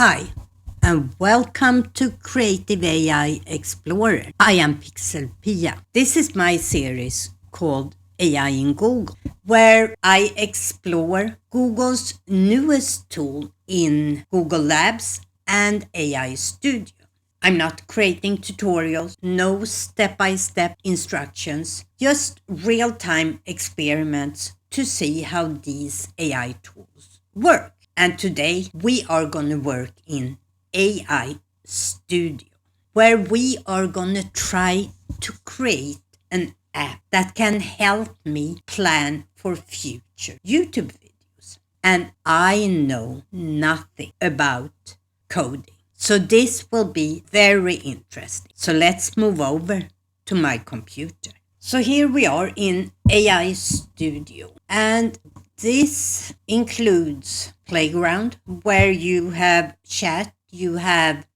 Hi, and welcome to Creative AI Explorer. I am PixelPia. This is my series called AI in Google, where I explore Google's newest tool in Google Labs and AI Studio. I'm not creating tutorials, no step-by-step instructions, just real-time experiments to see how these AI tools work. And today we are going to work in AI Studio, where we are going to try to create an app that can help me plan for future YouTube videos. And I know nothing about coding. So this will be very interesting. So let's move over to my computer. So here we are in AI Studio, and this includes Playground, where you have chat, you have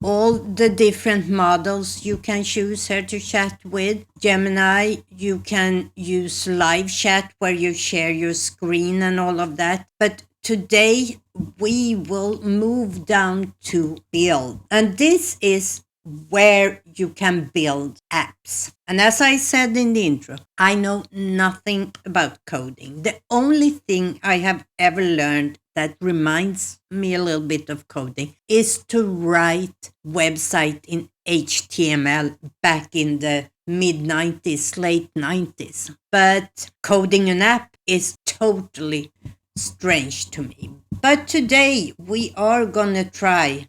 all the different models you can choose here to chat with. Gemini, you can use live chat where you share your screen and all of that. But today we will move down to build. And this is where you can build apps. And as I said in the intro, I know nothing about coding. The only thing I have ever learned that reminds me a little bit of coding is to write website in HTML back in the mid-90s, late 90s. But coding an app is totally strange to me. But today we are gonna try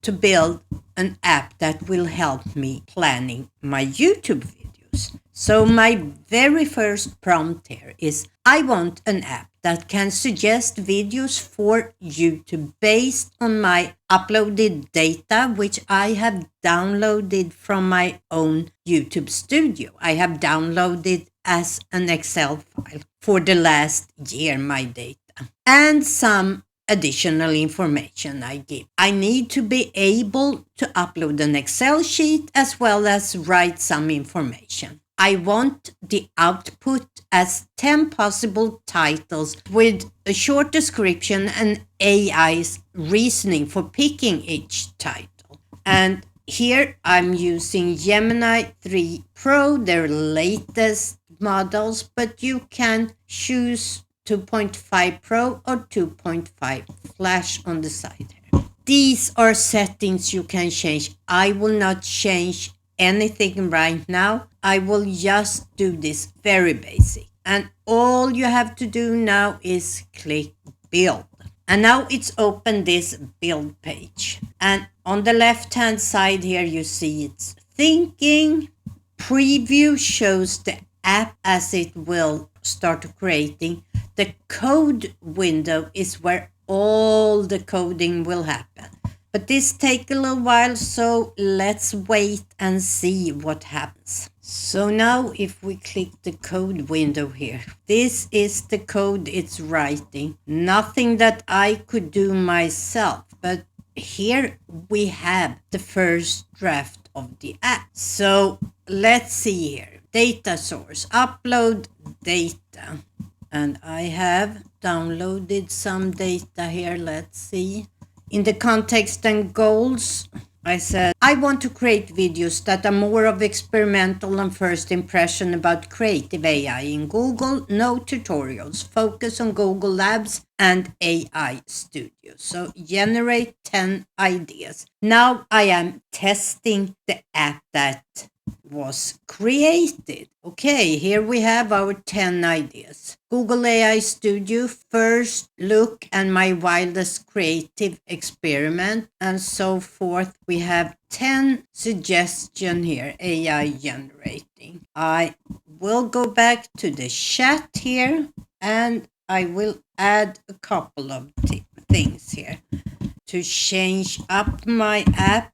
to build an app that will help me planning my YouTube videos. So my very first prompt here is I want an app that can suggest videos for YouTube based on my uploaded data, which I have downloaded from my own YouTube studio. I have downloaded as an Excel file for the last year, my data, and some additional information I give. I need to be able to upload an Excel sheet as well as write some information. I want the output as 10 possible titles with a short description and AI's reasoning for picking each title. And here I'm using Gemini 3 Pro, their latest models, but you can choose 2.5 Pro or 2.5 Flash on the side here. These are settings you can change. I will not change anything right now. I will just do this very basic. And all you have to do now is click build. And now it's open this build page. And on the left hand side here you see it's thinking. Preview shows the app as it will start creating. The code window is where all the coding will happen. But this takes a little while, so let's wait and see what happens. So now if we click the code window here, this is the code it's writing. Nothing that I could do myself, but here we have the first draft of the app. So let's see here. Data source, upload data. And I have downloaded some data here. Let's see. In the context and goals, I said, I want to create videos that are more of experimental and first impression about creative AI in Google. No tutorials. Focus on Google Labs and AI Studio. So generate 10 ideas. Now I am testing the app that was created. Okay, here we have our 10 ideas. Google AI Studio, first look, and my wildest creative experiment, and so forth. We have 10 suggestion here, AI generating. I will go back to the chat here, and I will add a couple of things here to change up my app.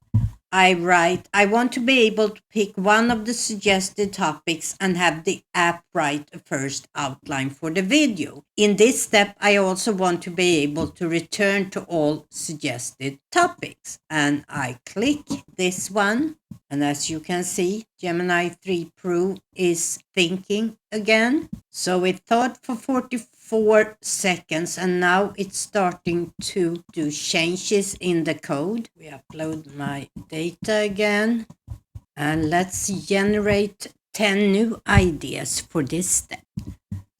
I write, I want to be able to pick one of the suggested topics and have the app write a first outline for the video. In this step, I also want to be able to return to all suggested topics. And I click this one. And as you can see, Gemini 3 Pro is thinking again. So it thought for 4 seconds, and now it's starting to do changes in the code. We upload my data again, and let's generate 10 new ideas for this step.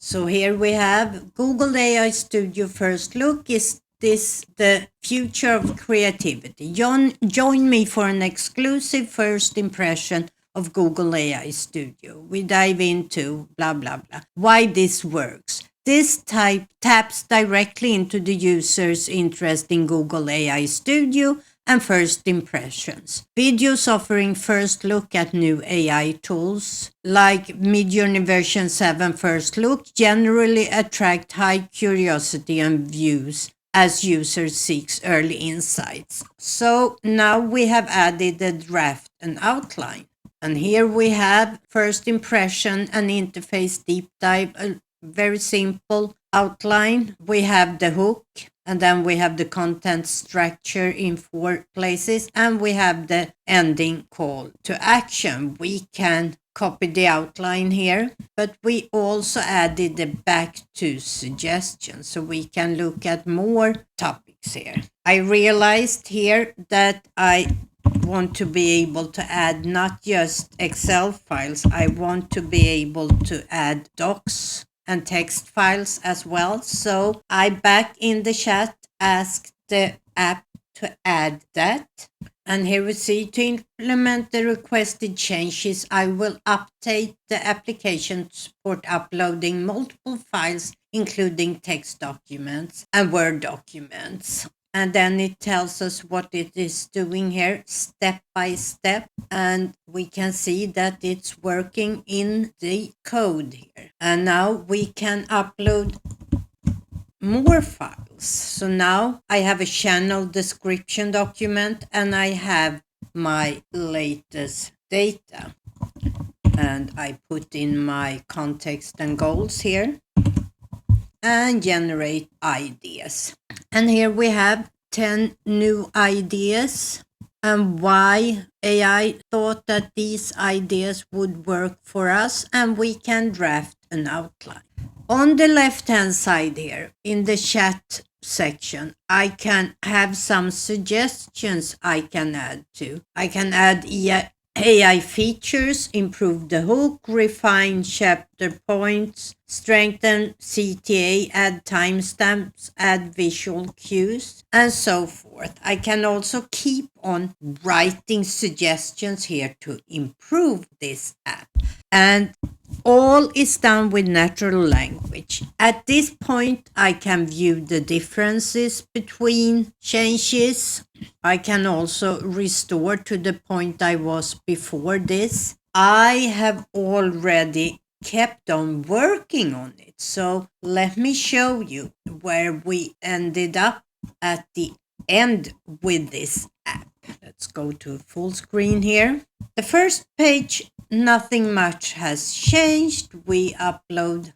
So here we have Google AI Studio First Look. Is this the future of creativity? Join me for an exclusive first impression of Google AI Studio. We dive into blah, blah, blah, why this works. This taps directly into the user's interest in Google AI Studio and first impressions. Videos offering first look at new AI tools like Midjourney version 7 first look generally attract high curiosity and views as users seek early insights. So now we have added the draft and outline. And here we have first impression and interface deep dive, a very simple outline. We have the hook, and then we have the content structure in 4 places, and we have the ending call to action. We can copy the outline here, but we also added the back to suggestions, so we can look at more topics here. I realized here that I want to be able to add not just Excel files, I want to be able to add docs and text files as well. So I back in the chat asked the app to add that. And here we see, to implement the requested changes, I will update the application to support uploading multiple files, including text documents and Word documents. And then it tells us what it is doing here step by step. And we can see that it's working in the code here. And now we can upload more files. So now I have a channel description document and I have my latest data. And I put in my context and goals here and generate ideas. And here we have 10 new ideas and why AI thought that these ideas would work for us, and we can draft an outline. On the left-hand side here, in the chat section, I can have some suggestions I can add to. I can add AI features, improve the hook, refine chapter points, strengthen CTA, add timestamps, add visual cues, and so forth. I can also keep on writing suggestions here to improve this app. And all is done with natural language. At this point, I can view the differences between changes. I can also restore to the point I was before this. I have already kept on working on it. So let me show you where we ended up at the end with this app. Let's go to full screen here. The first page, nothing much has changed. We upload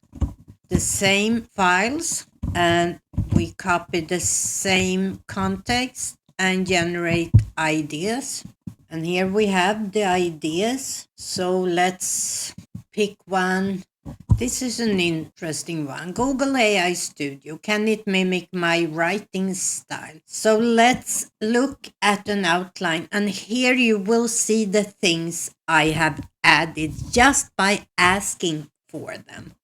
the same files and we copy the same context and generate ideas. And here we have the ideas. So let's pick one. This is an interesting one. Google AI Studio. Can it mimic my writing style? So let's look at an outline. And here you will see the things I have added just by asking for them.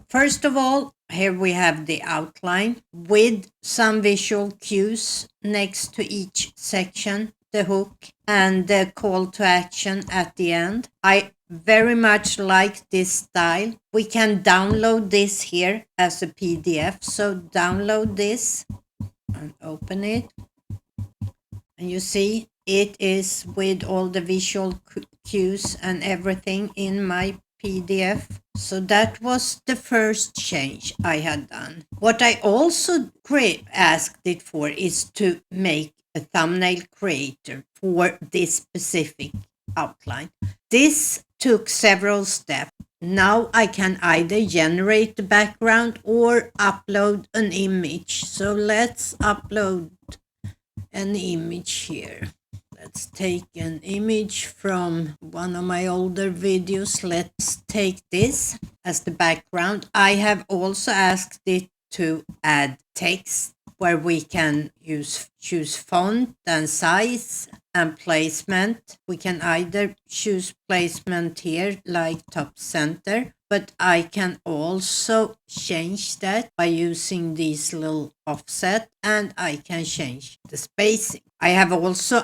First of all, here we have the outline with some visual cues next to each section, the hook and the call to action at the end. I very much like this style. We can download this here as a PDF. So download this and open it. And you see it is with all the visual cues and everything in my PDF. So that was the first change I had done. What I also asked it for is to make a thumbnail creator for this specific outline. This took several steps. Now I can either generate the background or upload an image. So let's upload an image here. Let's take an image from one of my older videos. Let's take this as the background. I have also asked it to add text where we can choose font and size and placement. We can either choose placement here like top center, but I can also change that by using these little offset, and I can change the spacing. I have also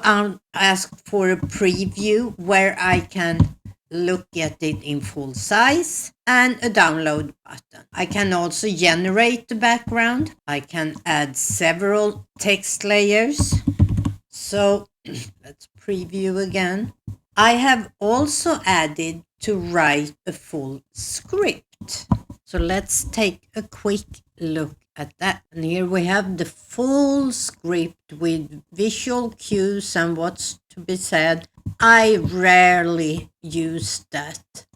asked for a preview where I can look at it in full size and a download button. I can also generate the background. I can add several text layers. So let's preview again. I have also added to write a full script. So let's take a quick look at that. And here we have the full script with visual cues and what's to be said. I rarely use that.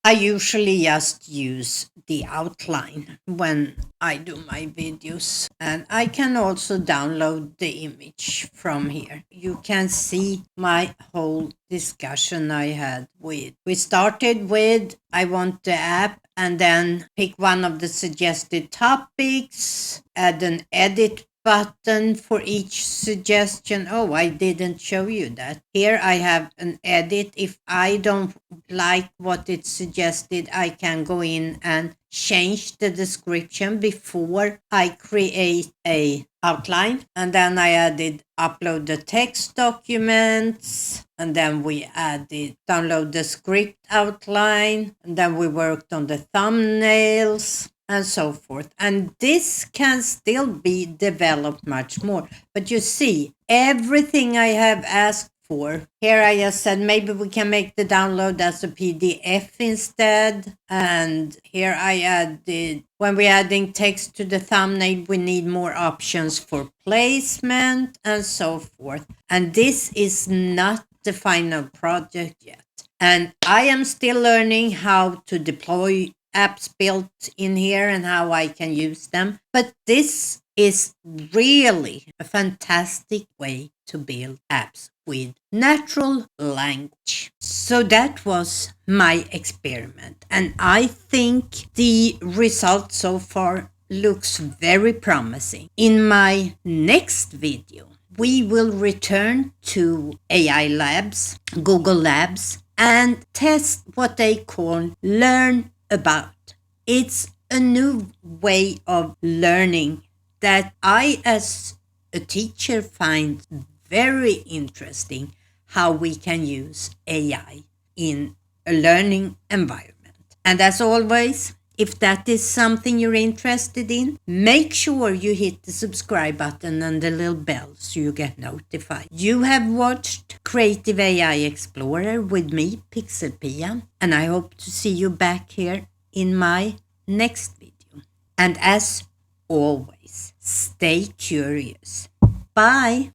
I usually just use the outline when I do my videos. And I can also download the image from here. You can see my whole discussion I had with. We started with I want the app, and then pick one of the suggested topics, add an edit button for each suggestion. Oh, I didn't show you that. Here I have an edit. If I don't like what it suggested, I can go in and change the description before I create a outline. And then I added upload the text documents, and then we added download the script outline, and then we worked on the thumbnails and so forth. And this can still be developed much more. But you see, everything I have asked for, here I just said maybe we can make the download as a PDF instead. And here I added, when we're adding text to the thumbnail, we need more options for placement and so forth. And this is not the final project yet. And I am still learning how to deploy apps built in here and how I can use them. But this is really a fantastic way to build apps with natural language. So that was my experiment. And I think the result so far looks very promising. In my next video, we will return to AI Labs, Google Labs, and test what they call Learn About. It's a new way of learning that I, as a teacher, find very interesting, how we can use AI in a learning environment. And as always, if that is something you're interested in, make sure you hit the subscribe button and the little bell so you get notified. You have watched Creative AI Explorer with me, PixelPia, and I hope to see you back here in my next video. And as always, stay curious. Bye!